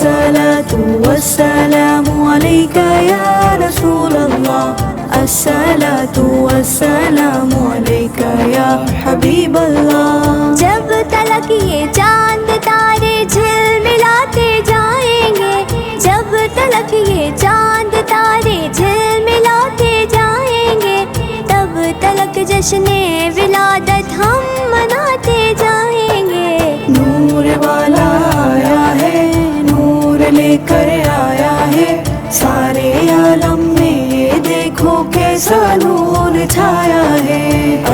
الصلاة والسلام عليك يا رسول الله الصلاة والسلام عليك يا حبيب الله. جب تلک یہ چاند تارے جھلملاتے جائیں گے، جب تلک یہ چاند تارے جھلملاتے جائیں گے، تب تلک جشن ولادت ہم مناتے جائیں گے. نور والا آیا ہے، نور لے کر آیا ہے، سارے عالم میں یہ دیکھو کیسا نور چھایا ہے.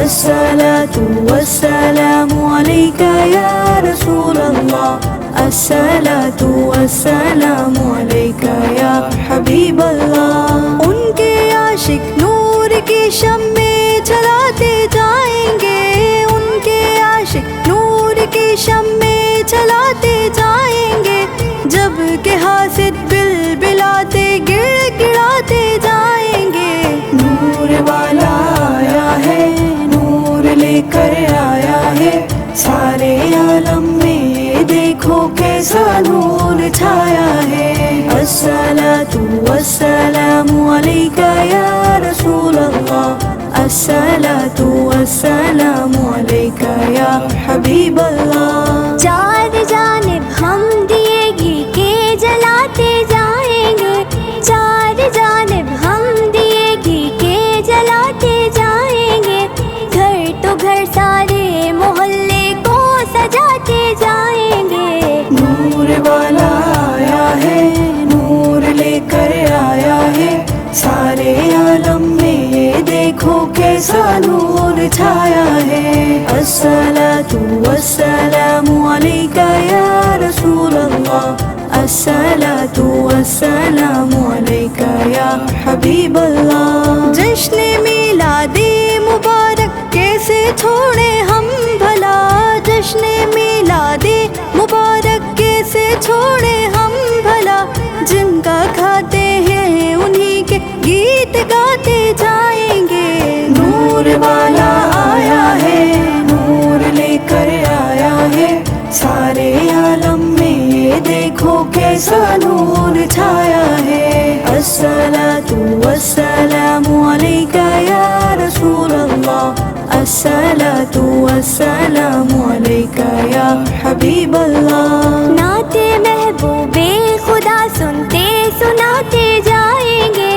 الصلاة والسلام علیک یا رسول اللہ الصلاة والسلام علیک یا حبیب اللہ. ان کے عاشق نور کی شمع جلاتے جائیں گے، ان کے عاشق نور کی شمع جلاتے جائیں گے، جب کہ حاسد بلبلاتے گڑ گڑاتے جائیں گے. نور والا آیا ہے، نور لے کر آیا ہے، سارے عالم میں یہ دیکھو کیسا نور چھایا ہے. الصلاة والسلام علیک یا رسول اللہ الصلاة والسلام علیک یا حبیب اللہ. چار جانب ہم دیے گی کے جلاتے جائیں گے، چار جانب ہم دیے گی کے جلاتے جائیں گے، گھر تو گھر سارے محلے کو سجاتے جائیں گے. نور والا آیا ہے، نور لے کر آیا ہے، سارے عالم میں یہ دیکھو کیسا نور چھایا ہے. الصلاة والسلام علیک یا رسول اللہ الصلاة والسلام علیک یا حبیب اللہ. جشن میلاد مبارک کیسے چھوڑے ہم بھلا، جشن میلاد مبارک کیسے چھوڑے ہم بھلا، جن کا کھاتے ہیں انہی کے گیت گاتے جائیں گے. نور والا آیا ہے، نور لے کر آیا ہے، سارے عالم میں یہ دیکھو کیسا نور چھایا ہے. الصلاة والسلام علیک یا رسول اللہ الصلاة والسلام علیک یا حبیب اللہ. نعت محبوب خدا سنتے سناتے جائیں گے،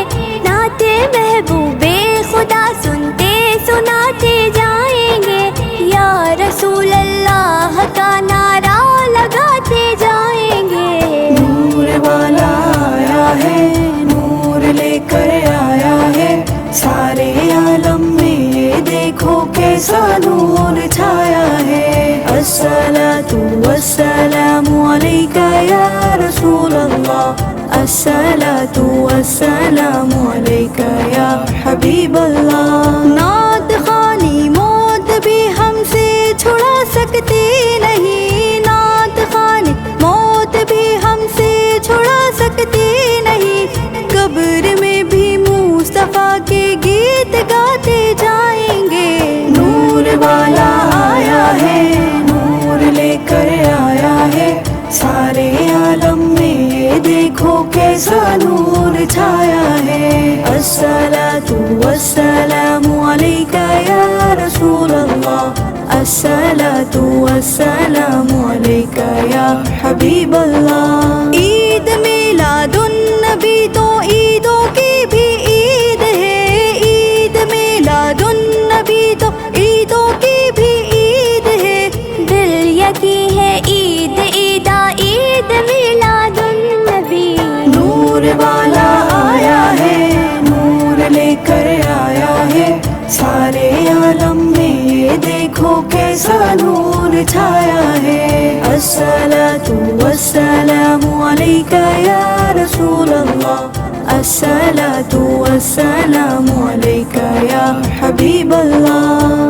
نعت محبوب خدا سنتے سناتے جائیں گے، یا رسول اللہ کا نعرہ لگاتے جائیں گے. نور والا آیا ہے، نور لے کر آیا ہے، سارے عالم میں یہ دیکھو کیسا نور چھایا ہے. الصلاة والسلام علیک یا رسول اللہ الصلاة والسلام علیک یا حبیب اللہ. نعت خوانی موت بھی ہم سے چھڑا سکتی نہیں، نعت خوانی موت بھی ہم سے چھڑا سکتی نہیں، قبر میں بھی مصطفیٰ کے گیت گاتے جائیں گے. نور والا آیا ہے، نور لے کر آیا ہے، سارے عالم میں یہ دیکھو کیسا نور چھایا ہے. الصلاة والسلام علیک یا رسول اللہ الصلاة والسلام علیک یا حبیب اللہ. عید میلاد النبی تو عیدوں کی بھی عید ہے، عید میلاد النبی تو عیدوں کی بھی عید ہے، دل یکی ہے عید عیدا عید میلاد النبی. نور والا آیا ہے، نور لے کر آیا ہے، سارے عالم میں یہ دیکھو کیسا نور چھایا ہے. الصلاة والسلام علیک یا رسول اللہ الصلاة والسلام علیک یا حبیب اللہ.